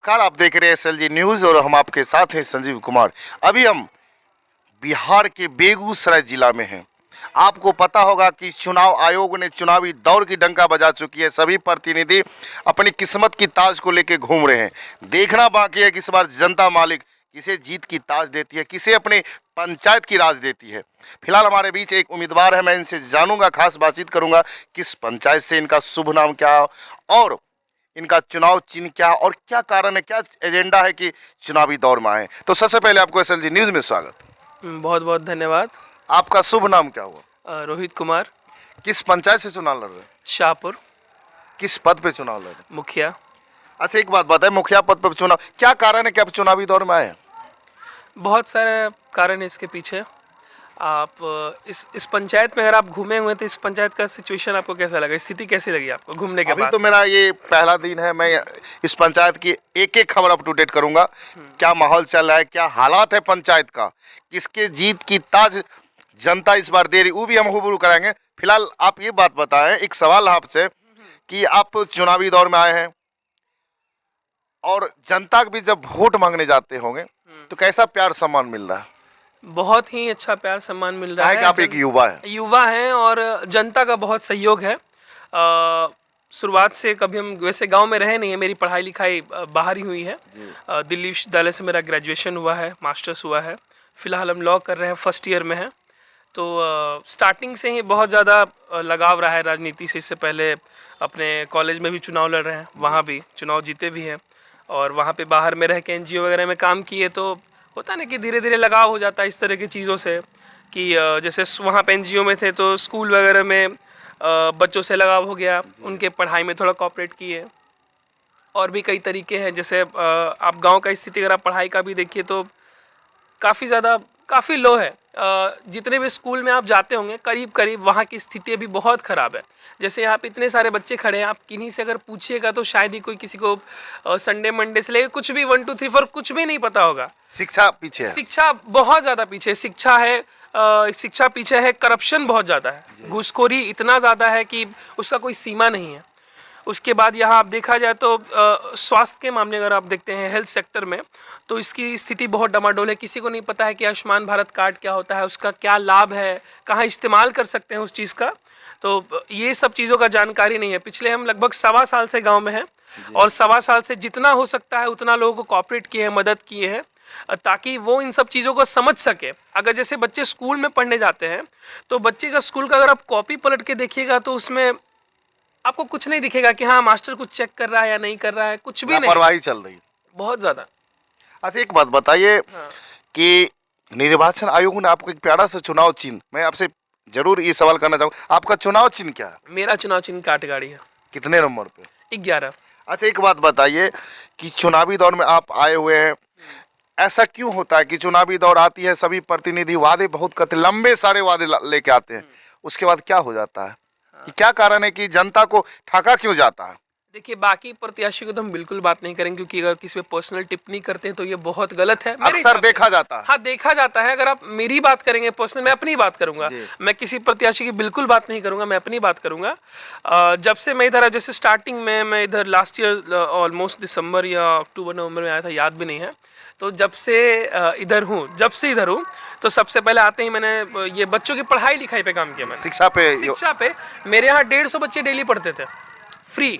नमस्कार, आप देख रहे हैं SLG न्यूज़ और हम आपके साथ हैं संजीव कुमार। अभी हम बिहार के बेगूसराय जिला में हैं। आपको पता होगा कि चुनाव आयोग ने चुनावी दौर की डंका बजा चुकी है। सभी प्रतिनिधि अपनी किस्मत की ताज को लेकर घूम रहे हैं। देखना बाकी है कि इस बार जनता मालिक किसे जीत की ताज देती है, किसे अपने पंचायत की राज देती है। फिलहाल हमारे बीच एक उम्मीदवार है, मैं इनसे जानूंगा, खास बातचीत करूंगा किस पंचायत से, इनका शुभ नाम क्या है और इनका चुनाव चिन्ह क्या और क्या कारण है, क्या एजेंडा है कि चुनावी दौर में आए। तो सबसे पहले आपको SLG न्यूज़ में स्वागत। बहुत बहुत धन्यवाद। आपका शुभ नाम क्या हुआ? रोहित कुमार। किस पंचायत से चुनाव लड़ रहे हैं? शाहपुर। किस पद पे चुनाव लड़ रहे हैं? मुखिया। अच्छा, एक बात बताएं, मुखिया पद पर चुनाव, क्या कारण है कि आप चुनावी दौर में आए हैं? बहुत सारे कारण है इसके पीछे। आप इस पंचायत में अगर आप घूमे हुए तो इस पंचायत का सिचुएशन आपको कैसा लगा, स्थिति कैसी लगी आपको घूमने के अभी बाद? तो मेरा ये पहला दिन है, मैं इस पंचायत की एक एक खबर अप टू डेट करूंगा। क्या माहौल चल रहा है, क्या हालात है पंचायत का, किसके जीत की ताज जनता इस बार दे रही, वो भी हम रूबरू कराएंगे। फिलहाल आप ये बात बताएं, एक सवाल आपसे कि आप चुनावी दौर में आए हैं और जनता भी जब वोट मांगने जाते होंगे तो कैसा प्यार सम्मान मिल रहा है? बहुत ही अच्छा प्यार सम्मान मिल रहा है कि आप एक युवा हैं और जनता का बहुत सहयोग है। शुरुआत से कभी हम वैसे गांव में रहे नहीं है, मेरी पढ़ाई लिखाई बाहर ही हुई है। दिल्ली विश्वविद्यालय से मेरा ग्रेजुएशन हुआ है, मास्टर्स हुआ है। फिलहाल हम लॉ कर रहे हैं, फर्स्ट ईयर में हैं। तो स्टार्टिंग से ही बहुत ज़्यादा लगाव रहा है राजनीति से। इससे पहले अपने कॉलेज में भी चुनाव लड़ रहे हैं, वहाँ भी चुनाव जीते भी हैं और वहाँ पे बाहर में रह के NGO वगैरह में काम किए। तो होता है ना कि धीरे धीरे लगाव हो जाता है इस तरह की चीज़ों से कि जैसे वहाँ पे NGO में थे तो स्कूल वगैरह में बच्चों से लगाव हो गया, उनके पढ़ाई में थोड़ा कोऑपरेट किए। और भी कई तरीके हैं, जैसे आप गांव का स्थिति अगर आप पढ़ाई का भी देखिए तो काफ़ी लो है। जितने भी स्कूल में आप जाते होंगे करीब करीब वहाँ की स्थिति अभी बहुत ख़राब है। जैसे यहाँ पे इतने सारे बच्चे खड़े हैं, आप किन्हीं से अगर पूछिएगा तो शायद ही कोई किसी को संडे मंडे से लेकर कुछ भी 1 2 3 4 कुछ भी नहीं पता होगा। शिक्षा पीछे है, शिक्षा बहुत ज़्यादा पीछे शिक्षा है। शिक्षा पीछे है, करप्शन बहुत ज़्यादा है, घूसखोरी इतना ज़्यादा है कि उसका कोई सीमा नहीं है। उसके बाद यहाँ आप देखा जाए तो स्वास्थ्य के मामले अगर आप देखते हैं हेल्थ सेक्टर में तो इसकी स्थिति बहुत डमाडोल है। किसी को नहीं पता है कि आयुष्मान भारत कार्ड क्या होता है, उसका क्या लाभ है, कहाँ इस्तेमाल कर सकते हैं उस चीज़ का। तो ये सब चीज़ों का जानकारी नहीं है। पिछले हम लगभग 1.25 साल से गांव में हैं और 1.25 साल से जितना हो सकता है उतना लोगों को कॉपरेट किए हैं, मदद किए हैं ताकि वो इन सब चीज़ों को समझ सके। अगर जैसे बच्चे स्कूल में पढ़ने जाते हैं तो बच्चे का स्कूल का अगर आप कॉपी पलट के देखिएगा तो उसमें आपको कुछ नहीं दिखेगा कि हाँ मास्टर कुछ चेक कर रहा है या नहीं कर रहा है, कुछ भी नहीं, लापरवाही चल रही है बहुत ज़्यादा। अच्छा, एक बात बताइए कि निर्वाचन आयोग ने आपको एक प्यारा सा चुनाव चिन्ह, मैं आपसे जरूर ये सवाल करना चाहूँगा, आपका चुनाव चिन्ह क्या है? मेरा चुनाव चिन्ह काटगाड़ी है। कितने नंबर पे? 11। अच्छा, एक बात बताइए कि चुनावी दौर में आप आए हुए हैं, ऐसा क्यों होता है कि चुनावी दौर आती है, सभी प्रतिनिधि वादे बहुत करते, लंबे सारे वादे लेके आते हैं, उसके बाद क्या हो जाता है? कि क्या कारण है कि जनता को ठगा क्यों जाता है? देखिए, बाकी प्रत्याशी को तो हम बिल्कुल बात नहीं करेंगे क्योंकि अगर किसी पे पर्सनल टिप्पणी करते हैं तो ये बहुत गलत है। अक्सर देखा जाता है। हाँ, देखा जाता है। अगर आप मेरी बात करेंगे पर्सनल, मैं अपनी बात करूंगा, मैं किसी प्रत्याशी की बिल्कुल बात नहीं करूंगा, मैं अपनी बात करूंगा। जब से मैं इधर, जैसे स्टार्टिंग में मैं इधर लास्ट ईयर ऑलमोस्ट दिसंबर या अक्टूबर नवंबर में आया था, याद भी नहीं है। तो जब से इधर हूँ तो सबसे पहले आते ही मैंने ये बच्चों की पढ़ाई लिखाई पे काम किया। मैंने शिक्षा पे मेरे यहाँ 150 बच्चे डेली पढ़ते थे फ्री।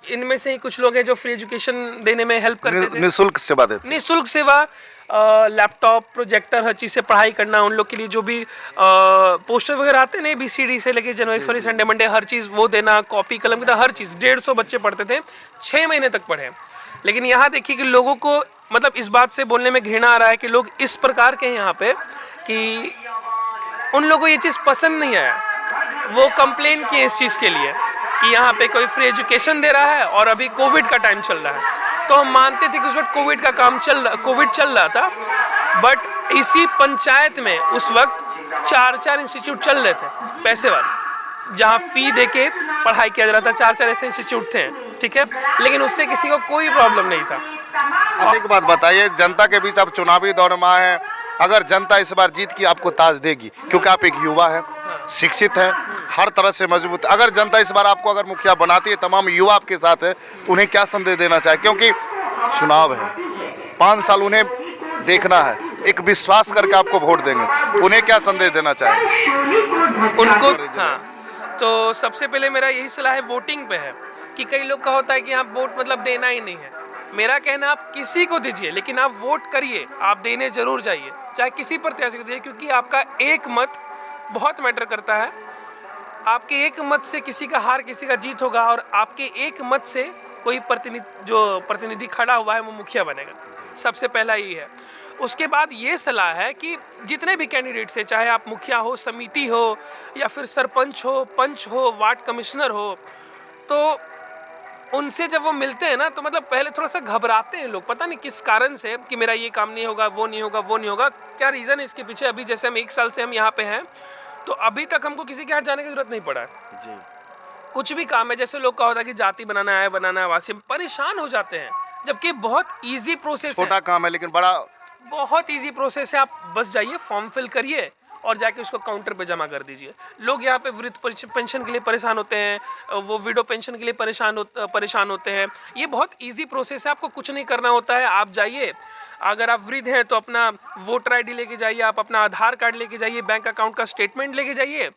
इनमें से ही कुछ लोग हैं जो फ्री एजुकेशन देने में हेल्प करते थे, निःशुल्क सेवा देते। निःशुल्क सेवा, लैपटॉप, प्रोजेक्टर, हर चीज़ से पढ़ाई करना। उन लोग के लिए जो भी पोस्टर वगैरह आते हैं ना, ABCD से लेके जनवरी फरवरी संडे मंडे, हर चीज़ वो देना, कॉपी कलम की हर चीज़। 150 बच्चे पढ़ते थे, 6 महीने तक पढ़े। लेकिन यहाँ देखिए कि लोगों को मतलब इस बात से बोलने में घृणा आ रहा है कि लोग इस प्रकार के हैं यहाँ पे कि उन लोगों को ये चीज़ पसंद नहीं आया। वो कंप्लेन किए इस चीज़ के लिए कि यहाँ पे कोई फ्री एजुकेशन दे रहा है और अभी कोविड का टाइम चल रहा है। तो हम मानते थे कि उस वक्त कोविड चल रहा था, बट इसी पंचायत में उस वक्त 4 इंस्टीट्यूट चल रहे थे पैसे वाले, जहाँ फी दे के पढ़ाई किया जा रहा था। 4 ऐसे इंस्टीट्यूट थे, ठीक है, लेकिन उससे किसी को कोई प्रॉब्लम नहीं था। अच्छा, एक बात बताइए, जनता के बीच आप चुनावी दौर में आए हैं, अगर जनता इस बार जीत की आपको ताज देगी, क्योंकि आप एक युवा हैं, शिक्षित हैं, हर तरह से मजबूत, अगर जनता इस बार आपको अगर मुखिया बनाती है, तमाम युवा आपके साथ है, तो उन्हें क्या संदेश देना चाहे? क्योंकि चुनाव है, 5 साल उन्हें देखना है, एक विश्वास करके आपको वोट देंगे, उन्हें क्या संदेश देना चाहेंगे उनको? हाँ, तो सबसे पहले मेरा यही सलाह है वोटिंग पे है कि कई लोग का होता है कि आप वोट मतलब देना ही नहीं है। मेरा कहना आप किसी को दीजिए, लेकिन आप वोट करिए, आप देने जरूर जाइए, चाहे किसी प्रत्याशी को दीजिए, क्योंकि आपका एक मत बहुत मैटर करता है। आपके एक मत से किसी का हार किसी का जीत होगा, और आपके एक मत से कोई प्रतिनिधि खड़ा हुआ है वो मुखिया बनेगा। सबसे पहला ये है। उसके बाद ये सलाह है कि जितने भी कैंडिडेट्स हैं, चाहे आप मुखिया हो, समिति हो, या फिर सरपंच हो, पंच हो, वार्ड कमिश्नर हो, तो उनसे जब वो मिलते हैं ना, तो मतलब पहले थोड़ा सा घबराते हैं लोग, पता नहीं किस कारण से, कि मेरा ये काम नहीं होगा, वो नहीं होगा, वो नहीं होगा। क्या रीज़न है इसके पीछे? अभी जैसे हम 1 साल से हम यहाँ पे हैं, तो अभी तक हमको किसी के यहाँ जाने की जरूरत नहीं पड़ा है जी। कुछ भी काम है। जैसे लोग का होता है कि जाति बनाना है वासी, परेशान हो जाते हैं, जबकि बहुत ईजी प्रोसेस है। छोटा काम है लेकिन बड़ा, बहुत इजी प्रोसेस है। आप बस जाइए, फॉर्म फिल करिए और जाके उसको काउंटर पे जमा कर दीजिए। लोग यहाँ पे वृद्ध पेंशन के लिए परेशान होते हैं, वो विडो पेंशन के लिए परेशान होते हैं। ये बहुत इजी प्रोसेस है, आपको कुछ नहीं करना होता है। आप जाइए, अगर आप वृद्ध हैं तो अपना वोटर ID लेके जाइए, आप अपना आधार कार्ड लेके जाइए, बैंक अकाउंट का स्टेटमेंट लेके जाइए,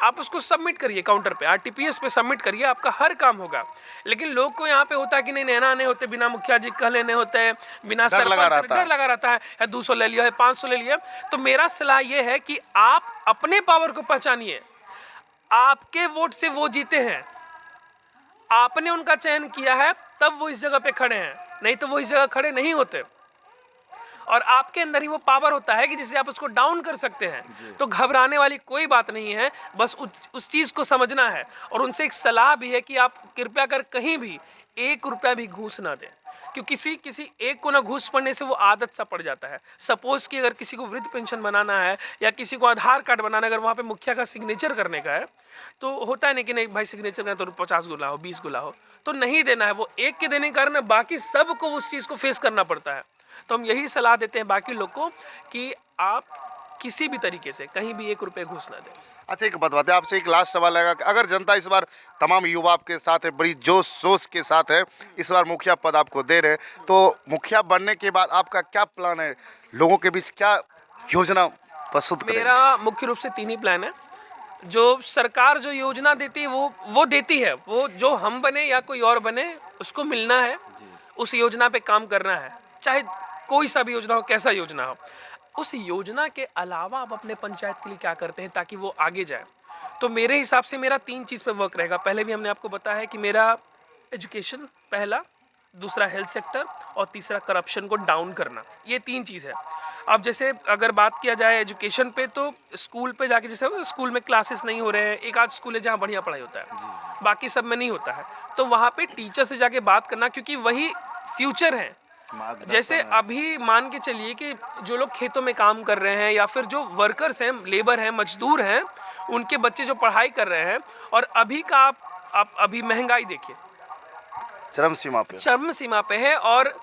आप उसको सबमिट करिए काउंटर पे, RTPS पे सबमिट करिए, आपका हर काम होगा। लेकिन लोग को यहाँ पे होता है कि नहीं, नैना आने होते, बिना मुखिया जी कह लेने होते हैं, बिना डर लगा सरपंच डर लगा रहता है 200 ले लिया है, 500 ले लिया। तो मेरा सलाह ये है कि आप अपने पावर को पहचानिए। आपके वोट से वो जीते हैं, आपने उनका चयन किया है, तब वो इस जगह पे खड़े हैं, नहीं तो वो इस जगह खड़े नहीं होते। और आपके अंदर ही वो पावर होता है कि जिससे आप उसको डाउन कर सकते हैं। तो घबराने वाली कोई बात नहीं है, बस उस चीज़ को समझना है। और उनसे एक सलाह भी है कि आप कृपया कर कहीं भी 1 रुपया भी घूस ना दें, क्योंकि किसी एक को ना घूस पड़ने से वो आदत सा पड़ जाता है। सपोज कि अगर किसी को वृद्ध पेंशन बनाना है या किसी को आधार कार्ड बनाना है, अगर वहाँ पे मुखिया का सिग्नेचर करने का है, तो होता है नहीं कि नहीं भाई सिग्नेचर करना तो 50 गुना हो, 20 गुना हो, तो नहीं देना है। वो एक के देने के कारण बाकी सबको उस चीज़ को फेस करना पड़ता है। तो हम यही सलाह देते हैं बाकी लोग को कि आप किसी भी तरीके से कहीं भी 1 रुपये घूस ना दें। अच्छा एक बात है, आपसे एक लास्ट सवाल है कि अगर जनता इस बार तमाम युवा आपके साथ है, बड़ी जोश शोश के साथ है, इस बार मुखिया पद आपको दे रहे, तो मुखिया बनने के बाद आपका क्या प्लान है, लोगों के बीच क्या योजना प्रस्तुत करेंगे? मेरा मुख्य रूप से 3 ही प्लान है। जो सरकार जो योजना देती है वो देती है, वो जो हम बने या कोई और बने उसको मिलना है, उस योजना पे काम करना है, चाहे कोई सा भी योजना हो, कैसा योजना हो। उस योजना के अलावा आप अपने पंचायत के लिए क्या करते हैं ताकि वो आगे जाए। तो मेरे हिसाब से मेरा 3 चीज़ पे वर्क रहेगा। पहले भी हमने आपको बताया है कि मेरा एजुकेशन पहला, दूसरा हेल्थ सेक्टर और तीसरा करप्शन को डाउन करना, ये 3 चीज़ है। अब जैसे अगर बात किया जाए एजुकेशन पे, तो स्कूल पे जाके, जैसे स्कूल में क्लासेस नहीं हो रहे हैं, एक आध स्कूल है जहाँ बढ़िया पढ़ाई होता है, बाकी सब में नहीं होता है, तो वहाँ पे टीचर से जाके बात करना, क्योंकि वही फ्यूचर है। जैसे अभी मान के चलिए कि जो लोग खेतों में काम कर रहे हैं या फिर जो वर्कर्स हैं, लेबर हैं, मजदूर हैं, उनके बच्चे जो पढ़ाई कर रहे हैं, और अभी का आप अभी महंगाई देखिए, चरम सीमा पे है। और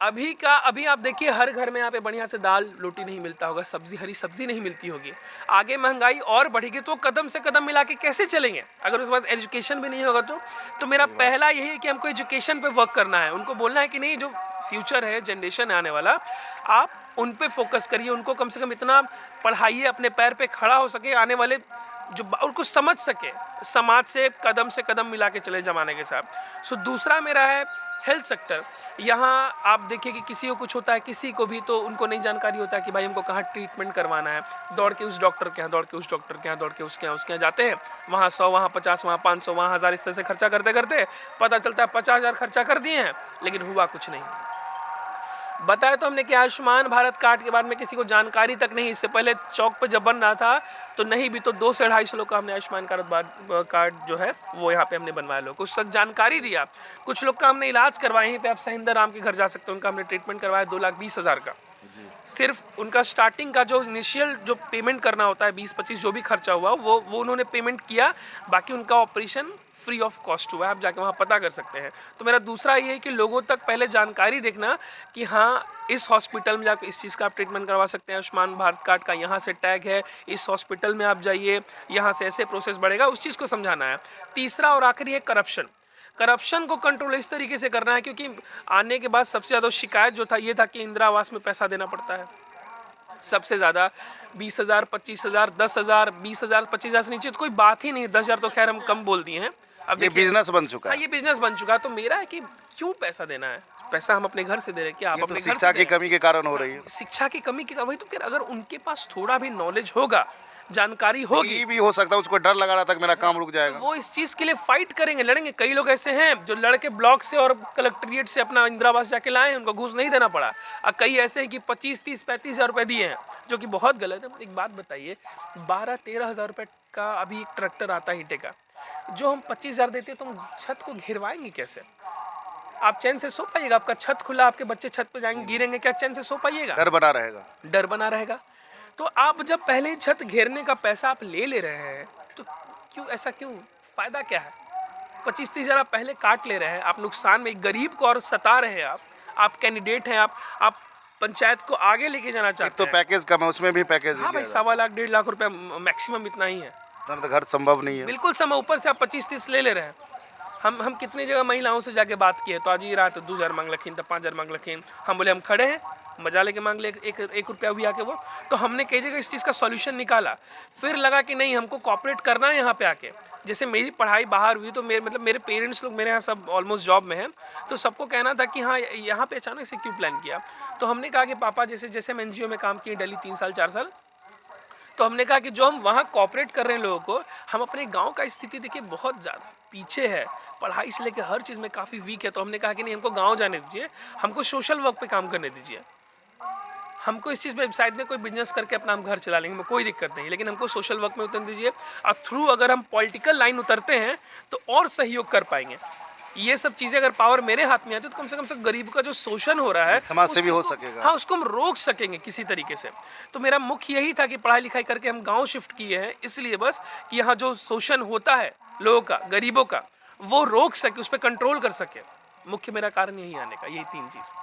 अभी आप देखिए हर घर में यहाँ पे बढ़िया से दाल रोटी नहीं मिलता होगा, हरी सब्जी नहीं मिलती होगी। आगे महंगाई और बढ़ेगी तो कदम से कदम मिला के कैसे चलेंगे अगर उसके बाद एजुकेशन भी नहीं होगा। तो मेरा पहला यही है कि हमको एजुकेशन पे वर्क करना है, उनको बोलना है कि नहीं, जो फ्यूचर है, जनरेशन है आने वाला, आप उन पे फोकस करिए, उनको कम से कम इतना पढ़ाइए अपने पैर पे खड़ा हो सके, आने वाले जो उनको समझ सके, समाज से कदम मिला के चले ज़माने के साथ। सो दूसरा मेरा है हेल्थ सेक्टर। यहाँ आप देखिए कि किसी को कुछ होता है, किसी को भी, तो उनको नहीं जानकारी होता है कि भाई हमको कहाँ ट्रीटमेंट करवाना है। दौड़ के उस डॉक्टर के यहाँ, दौड़ के उस डॉक्टर के यहाँ, दौड़ के उसके यहाँ जाते हैं, वहाँ 100, वहाँ 50, वहाँ 500, वहाँ 1000, इस तरह से खर्चा करते करते पता चलता है 50,000 खर्चा कर दिए हैं, लेकिन हुआ कुछ नहीं। बताया तो हमने कि आयुष्मान भारत कार्ड के बारे में किसी को जानकारी तक नहीं। इससे पहले चौक पे जब बन रहा था तो नहीं भी तो 200 से 250 लोग का हमने आयुष्मान कार्ड जो है वो यहाँ पे हमने बनवाया, लोग उस तक जानकारी दिया। कुछ लोग का हमने इलाज करवाए, यहीं पे आप सहिंदर राम के घर जा सकते हैं, उनका हमने ट्रीटमेंट करवाया 2,20,000 का। सिर्फ उनका स्टार्टिंग का जो इनिशियल जो पेमेंट करना होता है 20-25 जो भी खर्चा हुआ वो उन्होंने पेमेंट किया, बाकी उनका ऑपरेशन फ्री ऑफ कॉस्ट हुआ है, आप जाके वहाँ पता कर सकते हैं। तो मेरा दूसरा ये है कि लोगों तक पहले जानकारी देखना कि हाँ इस हॉस्पिटल में जाकर इस चीज़ का आप ट्रीटमेंट करवा सकते हैं, आयुष्मान भारत कार्ड का यहाँ से टैग है, इस हॉस्पिटल में आप जाइए, यहाँ से ऐसे प्रोसेस बढ़ेगा, उस चीज़ को समझाना है। तीसरा और आखिरी है करप्शन। करप्शन को कंट्रोल इस तरीके से करना है, क्योंकि आने के बाद सबसे ज़्यादा शिकायत जो था ये था कि इंदिरा आवास में पैसा देना पड़ता है सबसे ज़्यादा। 20,000, 25,000, 10,000, 20,000, 25,000 से नीचे तो कोई बात ही नहीं। 10,000 तो खैर हम कम बोल दिए हैं। अब ये देखिए, बिजनेस बन चुका हाँ है। ये बिजनेस बन चुका है। तो मेरा है कि क्यों पैसा देना है, पैसा हम अपने घर से दे रहे हैं, क्या आप ये तो अपने घर शिक्षा से की दे रहे कमी के कारण हो रही है। हैं? शिक्षा की कमी की वही तो कह रहा, अगर उनके पास थोड़ा भी नॉलेज होगा, जानकारी होगी, ये भी हो सकता है उसको डर लगा रहा था कि मेरा काम रुक जाएगा। वो इस चीज़ के लिए फाइट करेंगे, लड़ेंगे। कई लोग ऐसे हैं जो लड़के ब्लॉक से और कलेक्ट्रेट से अपना इंदिरा आवास जाके लाए हैं, उनको घूस नहीं देना पड़ा। और कई ऐसे हैं कि 25, 30, 35,000 रुपये दिए हैं, जो कि बहुत गलत है। एक बात बताइए, 12-13 हज़ार रुपये का अभी एक ट्रैक्टर आता है ईंटे का, जो हम 25,000 देते हैं तो हम छत को घिरवाएंगे कैसे? आप चैन से सो पाइएगा? आपका छत खुला, आपके बच्चे छत पे जाएंगे, गिरेंगे, क्या चैन से सो पाइएगा? डर बना रहेगा। डर बना रहेगा। तो आप जब पहले ही छत घेरने का पैसा आप ले रहे हैं, तो क्यों ऐसा क्यों? फायदा क्या है? 25-30 हज़ार आप पहले काट ले रहे हैं, आप नुकसान में, एक गरीब को और सता रहे हैं। आप कैंडिडेट हैं, आप पंचायत को आगे लेके जाना एक चाहते तो हैं। पैकेज कम है, उसमें भी पैकेज हाँ भाई, 1.25 लाख 1.5 लाख रुपए मैक्सिमम इतना ही है। तो घर संभव नहीं है। बिल्कुल समय, ऊपर से आप 25-30 ले रहे हैं। हम कितनी जगह महिलाओं से जाके बात किए, तो आज ही रात 2,000 मांग लखीन, तो 5,000 मांग लखीन। हम बोले हम खड़े हैं, मजा लेके मांग ले एक रुपया भी आके वो। तो हमने कई जगह इस चीज़ का सॉल्यूशन निकाला। फिर लगा कि नहीं, हमको कॉपरेट करना है यहाँ पे आके। जैसे मेरी पढ़ाई बाहर हुई, तो मेरे पेरेंट्स लोग मेरे यहाँ सब ऑलमोस्ट जॉब में हैं, तो सबको कहना था कि हाँ यहाँ पे अचानक से क्यों प्लान किया। तो हमने कहा कि पापा, जैसे हम NGO में काम किए दिल्ली 3 साल 4 साल, तो हमने कहा कि जो हम वहाँ कॉपरेट कर रहे हैं लोगों को, हम अपने गांव का स्थिति देखिए बहुत ज़्यादा पीछे है, पढ़ाई से लेकर हर चीज़ में काफ़ी वीक है। तो हमने कहा कि नहीं, हमको गांव जाने दीजिए, हमको सोशल वर्क पे काम करने दीजिए। हमको इस चीज़ में साइड में कोई बिजनेस करके अपना हम घर चला लेंगे, हमें कोई दिक्कत नहीं, लेकिन हमको सोशल वर्क में उतर दीजिए। और थ्रू अगर हम पॉलिटिकल लाइन उतरते हैं तो और सहयोग कर पाएंगे। ये सब चीज़ें अगर पावर मेरे हाथ में आती है, तो कम से गरीब का जो शोषण हो रहा है, समाज से उस भी हो चीज़ को- सकेगा। हाँ, उसको हम रोक सकेंगे किसी तरीके से। तो मेरा मुख्य यही था कि पढ़ाई लिखाई करके हम गांव शिफ्ट किए हैं, इसलिए बस कि यहाँ जो शोषण होता है लोगों का, गरीबों का, वो रोक सके, उस पर कंट्रोल कर सके। मुख्य मेरा कारण यही आने का, यही 3 चीज़।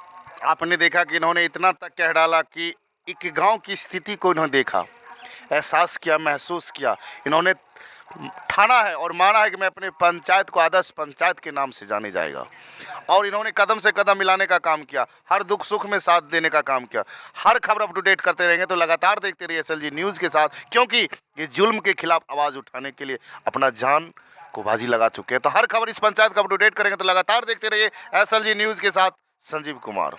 आपने देखा कि इन्होंने इतना तक कह डाला कि एक गांव की स्थिति को इन्होंने देखा, एहसास किया, महसूस किया। इन्होंने ठाना है और माना है कि मैं अपने पंचायत को आदर्श पंचायत के नाम से जाने जाएगा। और इन्होंने कदम से कदम मिलाने का काम किया, हर दुख सुख में साथ देने का काम किया। हर खबर अप टू डेट करते रहेंगे, तो लगातार देखते रहिए SLG न्यूज़ के साथ, क्योंकि ये जुल्म के खिलाफ आवाज़ उठाने के लिए अपना जान को बाजी लगा चुके हैं। तो हर खबर इस पंचायत का अप टू डेट करेंगे, तो लगातार देखते रहिए SLG न्यूज़ के साथ। संजीव कुमार।